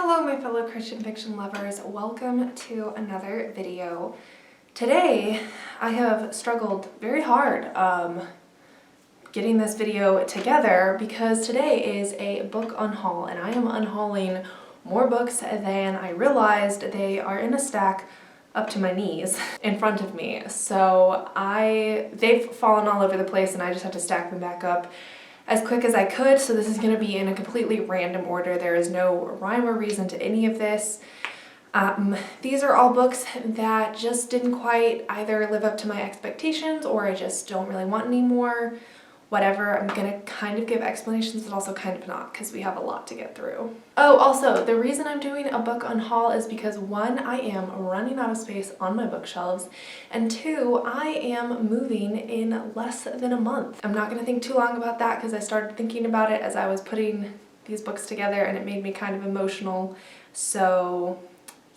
Hello my fellow Christian fiction lovers, welcome to another video. Today I have struggled very hard getting this video together because today is a book unhaul and I am unhauling more books than I realized. They are in a stack up to my knees in front of me. So they've fallen all over the place and I just have to stack them back up as quick as I could, so this is going to be in a completely random order. There is no rhyme or reason to any of this. These are all books that just didn't quite either live up to my expectations or I just don't really want anymore. Whatever, I'm gonna kind of give explanations but also kind of not because we have a lot to get through. Oh, also, the reason I'm doing a book unhaul is because one, I am running out of space on my bookshelves, and two, I am moving in less than a month. I'm not gonna think too long about that because I started thinking about it as I was putting these books together and it made me kind of emotional. So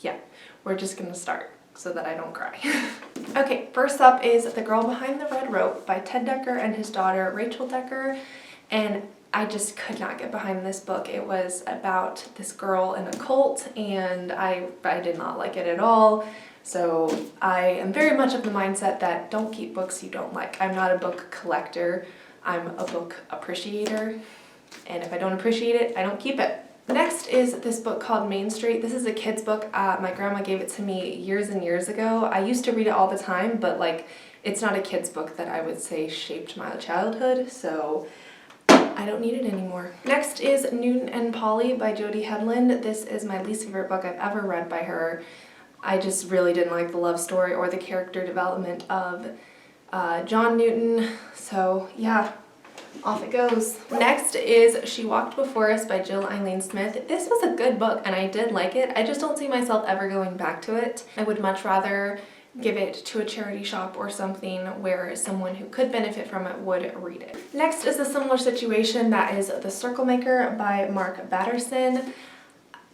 yeah, we're just gonna start so that I don't cry. Okay, first up is The Girl Behind the Red Rope by Ted Dekker and his daughter Rachel Dekker, and I just could not get behind this book. It was about this girl in a cult and I did not like it at all. So I am very much of the mindset that don't keep books you don't like. I'm not a book collector, I'm a book appreciator, and if I don't appreciate it, I don't keep it. Next is this book called Main Street. This is a kid's book. My grandma gave it to me years and years ago. I used to read it all the time, but like it's not a kid's book that I would say shaped my childhood, so I don't need it anymore. Next is Newton and Polly by Jodi Hedlund. This is my least favorite book I've ever read by her. I just really didn't like the love story or the character development of John Newton, so yeah. Off it goes. Next is She Walked Before Us by Jill Eileen Smith. This was a good book and I did like it. I just don't see myself ever going back to it. I would much rather give it to a charity shop or something where someone who could benefit from it would read it. Next is a similar situation, that is The Circle Maker by Mark Batterson.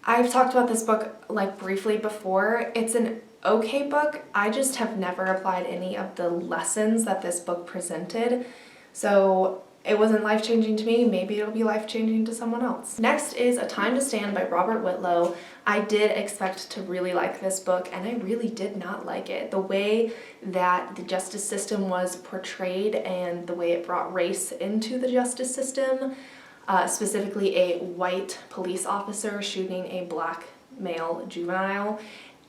I've talked about this book like briefly before. It's an okay book. I just have never applied any of the lessons that this book presented. So it wasn't life-changing to me, maybe it'll be life-changing to someone else. Next is A Time to Stand by Robert Whitlow. I did expect to really like this book and I really did not like it. The way that the justice system was portrayed and the way it brought race into the justice system, specifically a white police officer shooting a black male juvenile,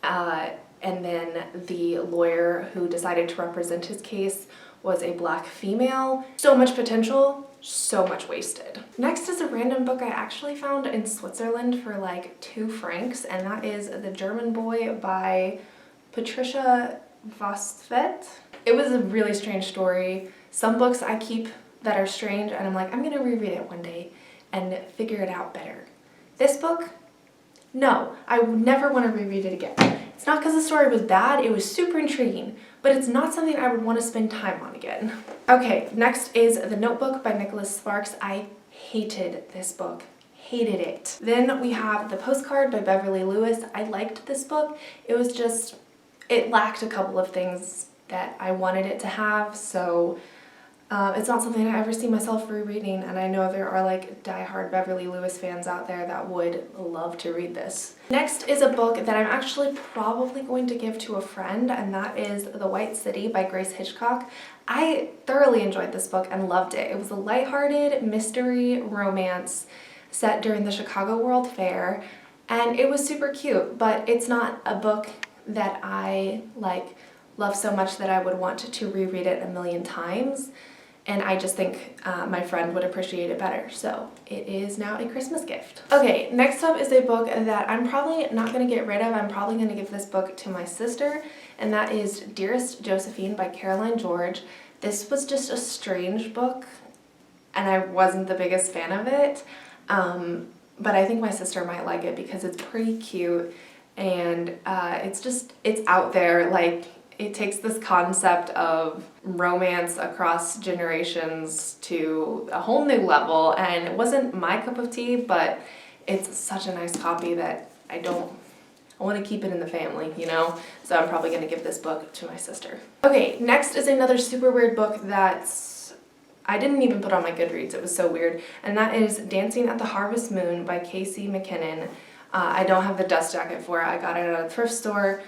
and then the lawyer who decided to represent his case was a black female. So much potential, so much wasted. Next is a random book I actually found in Switzerland for like 2 francs, and that is The German Boy by Patricia Vostvedt. It was a really strange story. Some books I keep that are strange and I'm like, I'm gonna reread it one day and figure it out better. This book, no, I would never want to reread it again. It's not because the story was bad, it was super intriguing, but it's not something I would want to spend time on again. Okay, next is The Notebook by Nicholas Sparks. I hated this book, hated it. Then we have The Postcard by Beverly Lewis. I liked this book, it was just, it lacked a couple of things that I wanted it to have, so it's not something I ever see myself rereading, and I know there are like die-hard Beverly Lewis fans out there that would love to read this. Next is a book that I'm actually probably going to give to a friend, and that is The White City by Grace Hitchcock. I thoroughly enjoyed this book and loved it. It was a lighthearted mystery romance set during the Chicago World Fair, and it was super cute, but it's not a book that I like love so much that I would want to reread it a million times. And I just think my friend would appreciate it better, so it is now a Christmas gift. Okay, next up is a book that I'm probably not going to get rid of. I'm probably going to give this book to my sister, and that is Dearest Josephine by Caroline George. This was just a strange book, and I wasn't the biggest fan of it, but I think my sister might like it because it's pretty cute, and it's out there. Like, it takes this concept of romance across generations to a whole new level, and it wasn't my cup of tea, but it's such a nice copy that I want to keep it in the family, you know? So I'm probably going to give this book to my sister. Okay, next is another super weird book that's I didn't even put on my Goodreads, it was so weird, and that is Dancing at the Harvest Moon by Casey McKinnon. I don't have the dust jacket for it. I got it at a thrift store.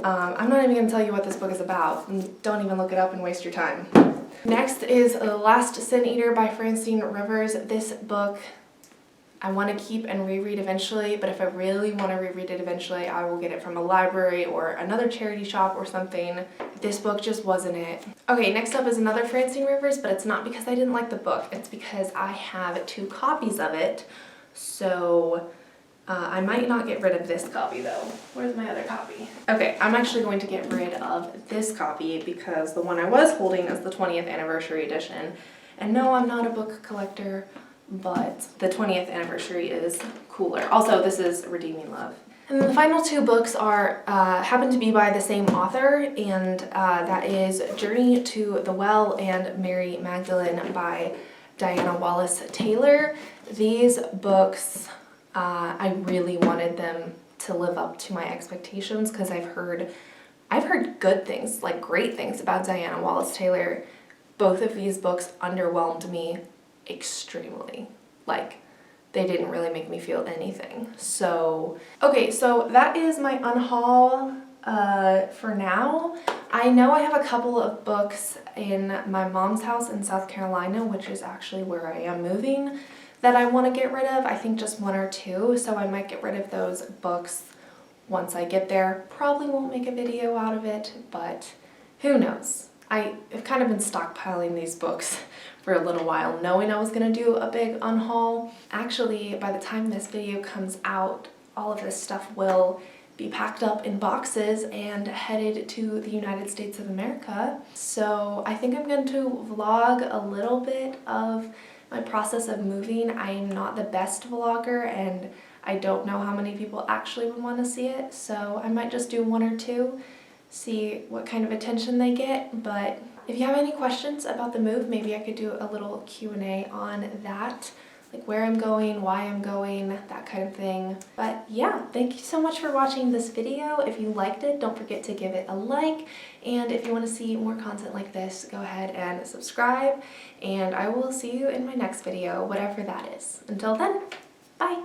I'm not even going to tell you what this book is about. Don't even look it up and waste your time. Next is The Last Sin Eater by Francine Rivers. This book I want to keep and reread eventually, but if I really want to reread it eventually, I will get it from a library or another charity shop or something. This book just wasn't it. Okay, next up is another Francine Rivers, but it's not because I didn't like the book. It's because I have 2 copies of it, so I might not get rid of this copy though. Where's my other copy? Okay, I'm actually going to get rid of this copy because the one I was holding is the 20th anniversary edition. And no, I'm not a book collector, but the 20th anniversary is cooler. Also, this is Redeeming Love. And the final 2 books are happen to be by the same author, and that is Journey to the Well and Mary Magdalene by Diana Wallace Taylor. These books, I really wanted them to live up to my expectations because I've heard good things, like great things about Diana Wallace Taylor. Both of these books underwhelmed me extremely. Like, they didn't really make me feel anything. So, okay, so that is my unhaul for now. I know I have a couple of books in my mom's house in South Carolina, which is actually where I am moving, that I want to get rid of. I think just 1 or 2, so I might get rid of those books once I get there. Probably won't make a video out of it, but who knows. I've kind of been stockpiling these books for a little while, knowing I was going to do a big unhaul. Actually, by the time this video comes out, all of this stuff will be packed up in boxes and headed to the United States of America. So I think I'm going to vlog a little bit of my process of moving. I am not the best vlogger, and I don't know how many people actually would want to see it, so I might just do 1 or 2. See what kind of attention they get. But if you have any questions about the move, maybe I could do a little Q&A on that, like where I'm going, why I'm going, that kind of thing. But yeah, thank you so much for watching this video. If you liked it, don't forget to give it a like, and if you want to see more content like this, go ahead and subscribe, and I will see you in my next video, whatever that is. Until then, bye!